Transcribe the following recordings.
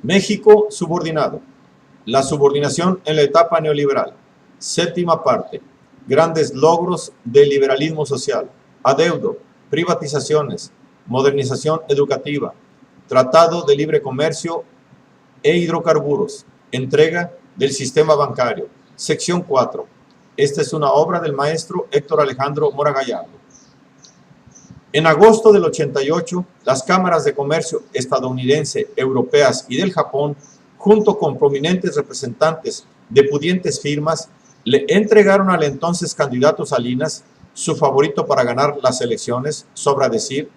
México subordinado. La subordinación en la etapa neoliberal. Séptima parte. Grandes logros del liberalismo social. Adeudo. Privatizaciones. Modernización educativa. Tratado de libre comercio e hidrocarburos. Entrega del sistema bancario. Sección 4. Esta es una obra del maestro Héctor Alejandro Mora Gallardo. En agosto del 88, las cámaras de comercio estadounidense, europeas y del Japón, junto con prominentes representantes de pudientes firmas, le entregaron al entonces candidato Salinas, su favorito para ganar las elecciones, sobra decir,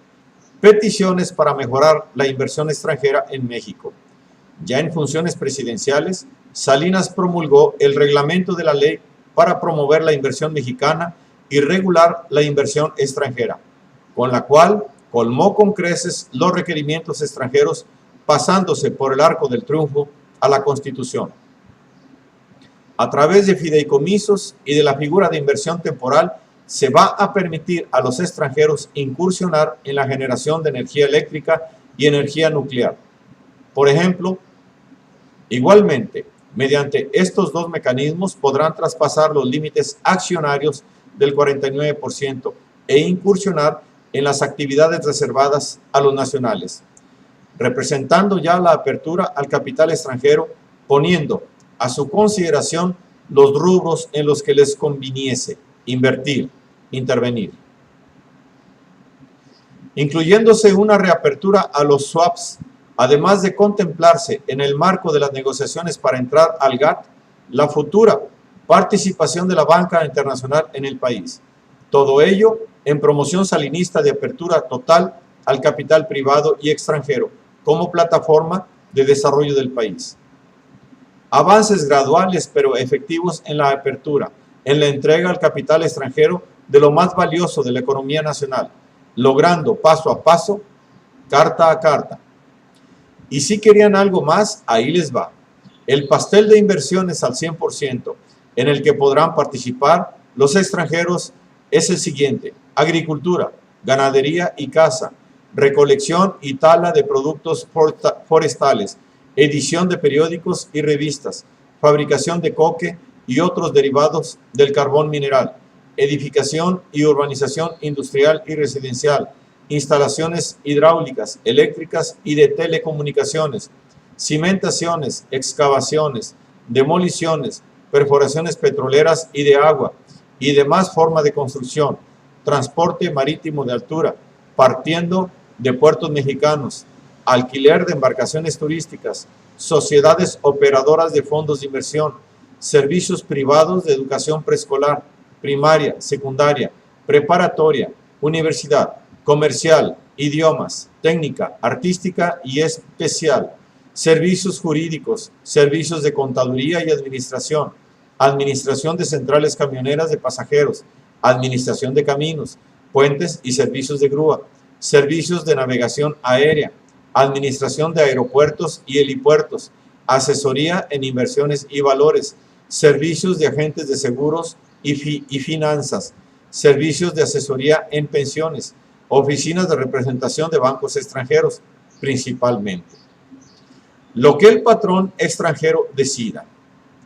peticiones para mejorar la inversión extranjera en México. Ya en funciones presidenciales, Salinas promulgó el reglamento de la ley para promover la inversión mexicana y regular la inversión extranjera, con la cual colmó con creces los requerimientos extranjeros, pasándose por el arco del triunfo a la Constitución. A través de fideicomisos y de la figura de inversión temporal, se va a permitir a los extranjeros incursionar en la generación de energía eléctrica y energía nuclear. Por ejemplo, igualmente, mediante estos dos mecanismos podrán traspasar los límites accionarios del 49% e incursionar en las actividades reservadas a los nacionales, representando ya la apertura al capital extranjero, poniendo a su consideración los rubros en los que les conviniese invertir, intervenir. Incluyéndose una reapertura a los swaps, además de contemplarse en el marco de las negociaciones para entrar al GATT, la futura participación de la banca internacional en el país. Todo ello en promoción salinista de apertura total al capital privado y extranjero como plataforma de desarrollo del país. Avances graduales pero efectivos en la apertura, en la entrega al capital extranjero de lo más valioso de la economía nacional, logrando paso a paso, carta a carta. Y si querían algo más, ahí les va. El pastel de inversiones al 100%, en el que podrán participar los extranjeros, es el siguiente: agricultura, ganadería y caza, recolección y tala de productos forestales, edición de periódicos y revistas, fabricación de coque y otros derivados del carbón mineral, edificación y urbanización industrial y residencial, instalaciones hidráulicas, eléctricas y de telecomunicaciones, cimentaciones, excavaciones, demoliciones, perforaciones petroleras y de agua, y demás forma de construcción, transporte marítimo de altura, partiendo de puertos mexicanos, alquiler de embarcaciones turísticas, sociedades operadoras de fondos de inversión, servicios privados de educación preescolar, primaria, secundaria, preparatoria, universidad, comercial, idiomas, técnica, artística y especial, servicios jurídicos, servicios de contaduría y administración, administración de centrales camioneras de pasajeros, administración de caminos, puentes y servicios de grúa, servicios de navegación aérea, administración de aeropuertos y helipuertos, asesoría en inversiones y valores, servicios de agentes de seguros y finanzas, servicios de asesoría en pensiones, oficinas de representación de bancos extranjeros, principalmente. Lo que el patrón extranjero decida,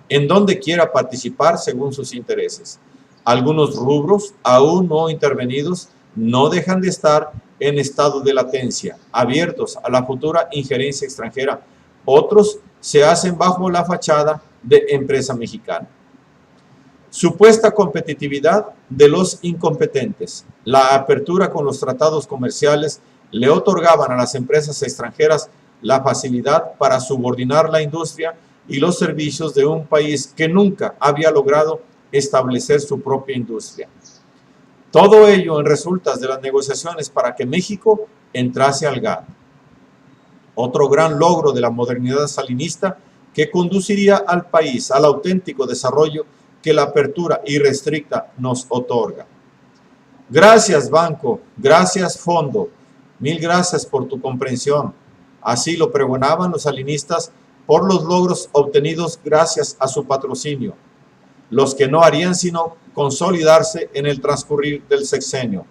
en donde quiera participar según sus intereses. Algunos rubros, aún no intervenidos, no dejan de estar en estado de latencia, abiertos a la futura injerencia extranjera. Otros se hacen bajo la fachada de empresa mexicana. Supuesta competitividad de los incompetentes. La apertura con los tratados comerciales le otorgaban a las empresas extranjeras la facilidad para subordinar la industria y los servicios de un país que nunca había logrado establecer su propia industria. Todo ello en resultas de las negociaciones para que México entrase al GATT. Otro gran logro de la modernidad salinista que conduciría al país al auténtico desarrollo que la apertura irrestricta nos otorga. Gracias, banco, gracias, fondo, mil gracias por tu comprensión. Así lo pregonaban los salinistas por los logros obtenidos gracias a su patrocinio, los que no harían sino consolidarse en el transcurrir del sexenio.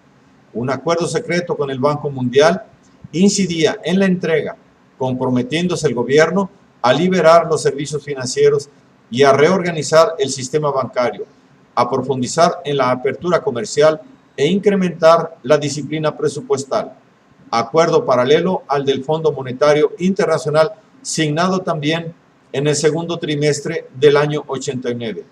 Un acuerdo secreto con el Banco Mundial incidía en la entrega, comprometiéndose el gobierno a liberar los servicios financieros y a reorganizar el sistema bancario, a profundizar en la apertura comercial e incrementar la disciplina presupuestal. Acuerdo paralelo al del Fondo Monetario Internacional, signado también en el segundo trimestre del año 89.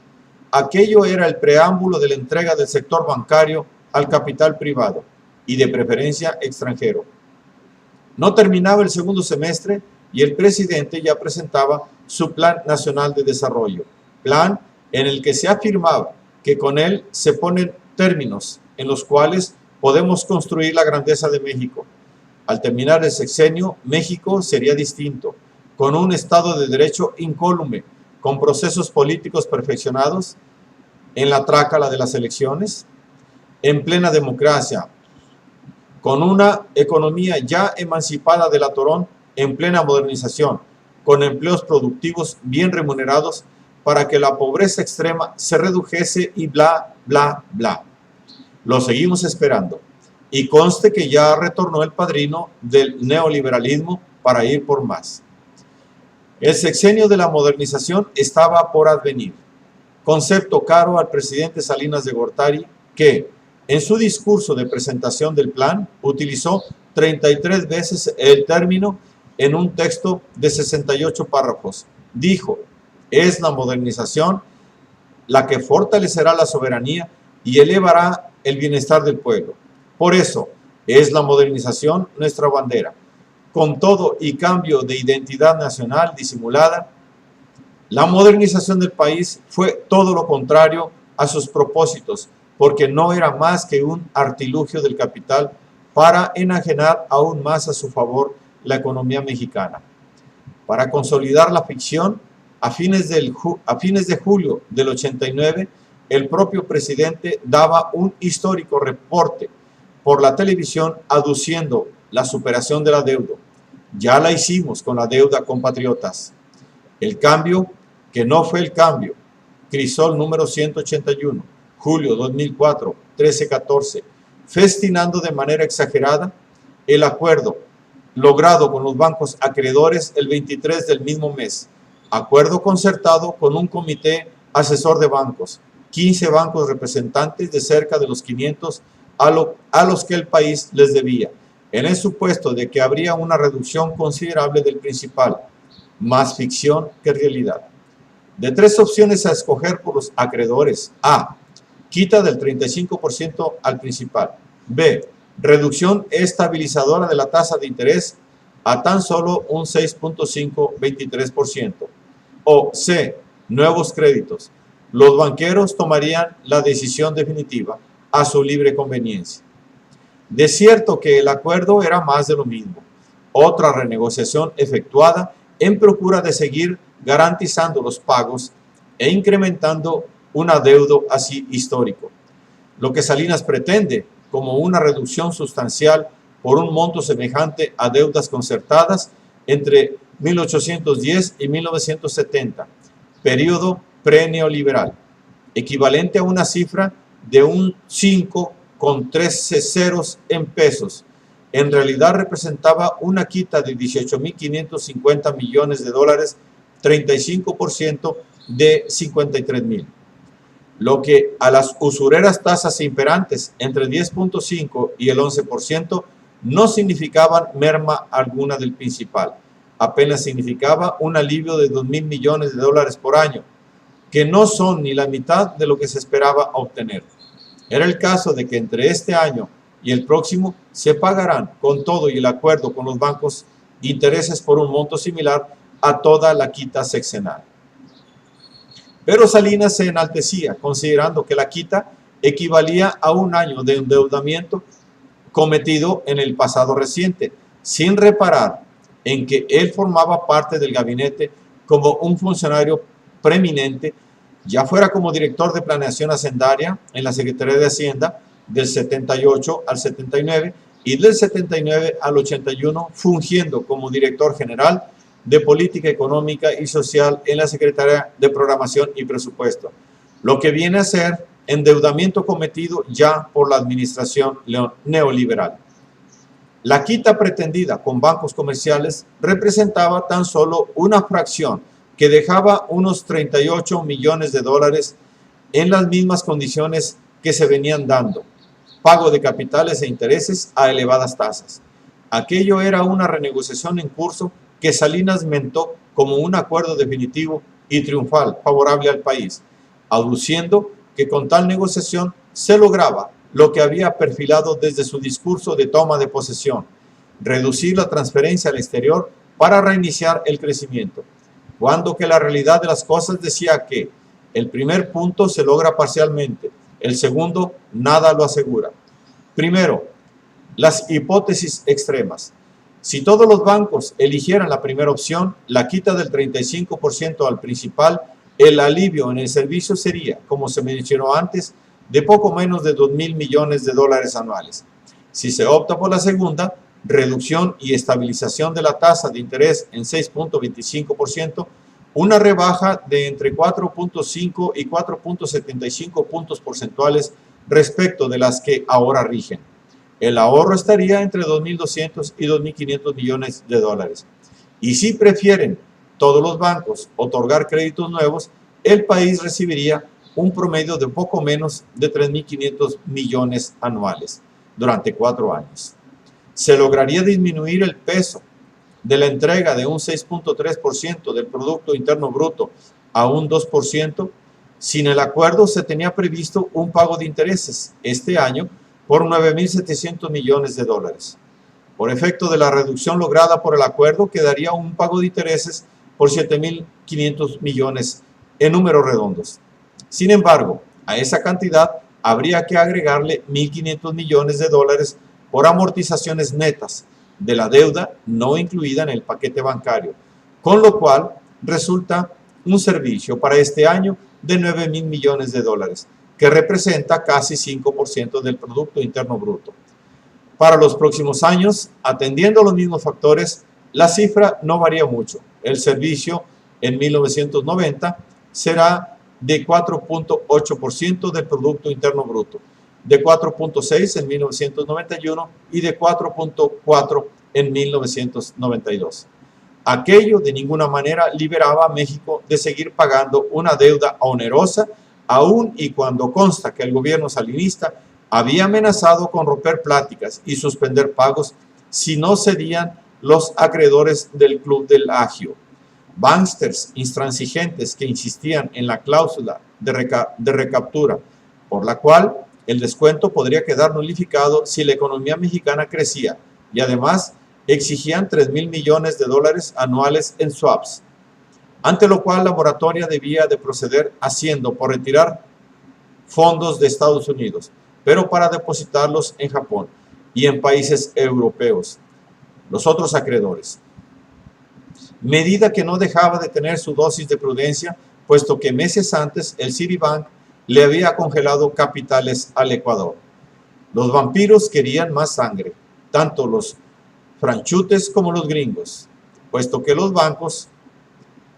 Aquello era el preámbulo de la entrega del sector bancario al capital privado y de preferencia extranjero. No terminaba el segundo semestre y el presidente ya presentaba su Plan Nacional de Desarrollo, plan en el que se afirmaba que con él se ponen términos en los cuales podemos construir la grandeza de México. Al terminar el sexenio, México sería distinto, con un Estado de Derecho incólume, con procesos políticos perfeccionados, en la trácala de las elecciones, en plena democracia, con una economía ya emancipada del atorón, en plena modernización, con empleos productivos bien remunerados para que la pobreza extrema se redujese y bla, bla, bla. Lo seguimos esperando. Y conste que ya retornó el padrino del neoliberalismo para ir por más. El sexenio de la modernización estaba por advenir. Concepto caro al presidente Salinas de Gortari, que en su discurso de presentación del plan utilizó 33 veces el término en un texto de 68 párrafos. Dijo, es la modernización la que fortalecerá la soberanía y elevará el bienestar del pueblo. Por eso, es la modernización nuestra bandera. Con todo y cambio de identidad nacional disimulada, la modernización del país fue todo lo contrario a sus propósitos, porque no era más que un artilugio del capital para enajenar aún más a su favor la economía mexicana. Para consolidar la ficción, a fines de julio del 89, el propio presidente daba un histórico reporte por la televisión aduciendo la superación de la deuda. Ya la hicimos con la deuda, compatriotas. El cambio, que no fue el cambio. Crisol número 181, julio 2004, 13-14, festinando de manera exagerada el acuerdo logrado con los bancos acreedores el 23 del mismo mes. Acuerdo concertado con un comité asesor de bancos, 15 bancos representantes de cerca de los 500 a los que el país les debía, en el supuesto de que habría una reducción considerable del principal, más ficción que realidad. De 3 opciones a escoger por los acreedores: A, quita del 35% al principal; B, reducción estabilizadora de la tasa de interés a tan solo un 6.523%; o C, nuevos créditos. Los banqueros tomarían la decisión definitiva a su libre conveniencia. De cierto que el acuerdo era más de lo mismo, otra renegociación efectuada en procura de seguir garantizando los pagos e incrementando un adeudo así histórico. Lo que Salinas pretende como una reducción sustancial por un monto semejante a deudas concertadas entre 1810 y 1970, periodo pre-neoliberal, equivalente a una cifra de un 5 con 13 ceros en pesos. En realidad representaba una quita de 18.550 millones de dólares, 35% de 53.000. Lo que a las usureras tasas imperantes entre el 10.5 y el 11% no significaban merma alguna del principal, apenas significaba un alivio de 2.000 millones de dólares por año, que no son ni la mitad de lo que se esperaba obtener. Era el caso de que entre este año y el próximo se pagarán, con todo y el acuerdo con los bancos, intereses por un monto similar a toda la quita sexenal. Pero Salinas se enaltecía, considerando que la quita equivalía a un año de endeudamiento cometido en el pasado reciente, sin reparar en que él formaba parte del gabinete como un funcionario preeminente, ya fuera como director de planeación hacendaria en la Secretaría de Hacienda del 78 al 79 y del 79 al 81, fungiendo como director general de Política Económica y Social en la Secretaría de Programación y Presupuesto, lo que viene a ser endeudamiento cometido ya por la administración neoliberal. La quita pretendida con bancos comerciales representaba tan solo una fracción que dejaba unos 38 millones de dólares en las mismas condiciones que se venían dando, pago de capitales e intereses a elevadas tasas. Aquello era una renegociación en curso que Salinas mentó como un acuerdo definitivo y triunfal favorable al país, aduciendo que con tal negociación se lograba lo que había perfilado desde su discurso de toma de posesión: reducir la transferencia al exterior para reiniciar el crecimiento, cuando que la realidad de las cosas decía que el primer punto se logra parcialmente, el segundo nada lo asegura. Primero, las hipótesis extremas. Si todos los bancos eligieran la primera opción, la quita del 35% al principal, el alivio en el servicio sería, como se mencionó antes, de poco menos de 2.000 millones de dólares anuales. Si se opta por la segunda, reducción y estabilización de la tasa de interés en 6.25%, una rebaja de entre 4.5 y 4.75 puntos porcentuales respecto de las que ahora rigen. El ahorro estaría entre 2.200 y 2.500 millones de dólares. Y si prefieren todos los bancos otorgar créditos nuevos, el país recibiría un promedio de poco menos de 3.500 millones anuales durante 4 años. Se lograría disminuir el peso de la entrega de un 6.3% del Producto Interno Bruto a un 2%. Sin el acuerdo se tenía previsto un pago de intereses este año por 9.700 millones de dólares. Por efecto de la reducción lograda por el acuerdo, quedaría un pago de intereses por 7.500 millones en números redondos. Sin embargo, a esa cantidad habría que agregarle 1.500 millones de dólares por amortizaciones netas de la deuda no incluida en el paquete bancario, con lo cual resulta un servicio para este año de 9.000 millones de dólares, que representa casi 5% del Producto Interno Bruto. Para los próximos años, atendiendo a los mismos factores, la cifra no varía mucho. El servicio en 1990 será de 4.8% del Producto Interno Bruto, de 4.6 en 1991 y de 4.4 en 1992. Aquello de ninguna manera liberaba a México de seguir pagando una deuda onerosa, aun y cuando consta que el gobierno salinista había amenazado con romper pláticas y suspender pagos si no cedían los acreedores del Club del Agio. Banksters intransigentes que insistían en la cláusula de recaptura, por la cual el descuento podría quedar nulificado si la economía mexicana crecía, y además exigían 3.000 millones de dólares anuales en swaps, ante lo cual la moratoria debía de proceder haciendo por retirar fondos de Estados Unidos, pero para depositarlos en Japón y en países europeos, los otros acreedores. Medida que no dejaba de tener su dosis de prudencia, puesto que meses antes el Citibank le había congelado capitales al Ecuador. Los vampiros querían más sangre, tanto los franchutes como los gringos, puesto que los bancos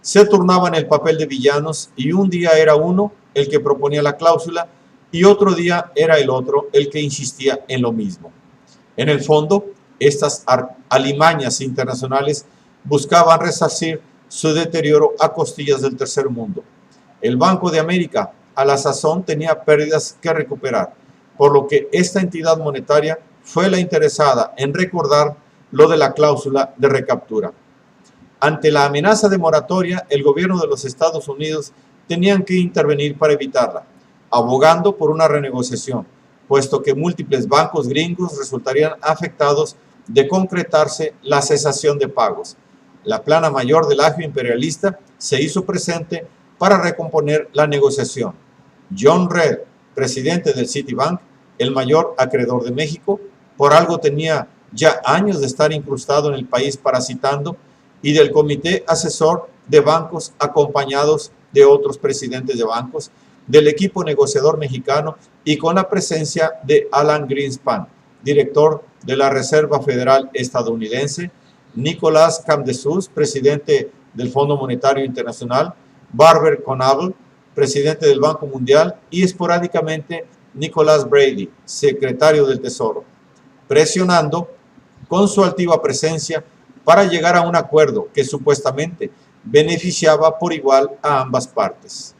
se turnaban el papel de villanos y un día era uno el que proponía la cláusula y otro día era el otro el que insistía en lo mismo. En el fondo, estas alimañas internacionales buscaban resarcir su deterioro a costillas del tercer mundo. El Banco de América, a la sazón, tenía pérdidas que recuperar, por lo que esta entidad monetaria fue la interesada en recordar lo de la cláusula de recaptura. Ante la amenaza de moratoria, el gobierno de los Estados Unidos tenían que intervenir para evitarla, abogando por una renegociación, puesto que múltiples bancos gringos resultarían afectados de concretarse la cesación de pagos. La plana mayor del agio imperialista se hizo presente para recomponer la negociación. John Reed, presidente del Citibank, el mayor acreedor de México, por algo tenía ya años de estar incrustado en el país parasitando, y del comité asesor de bancos acompañados de otros presidentes de bancos, del equipo negociador mexicano y con la presencia de Alan Greenspan, director de la Reserva Federal estadounidense, Nicolás Campdesus, presidente del Fondo Monetario Internacional, Barbara Conable, presidente del Banco Mundial, y esporádicamente Nicholas Brady, secretario del Tesoro, presionando con su altiva presencia para llegar a un acuerdo que supuestamente beneficiaba por igual a ambas partes.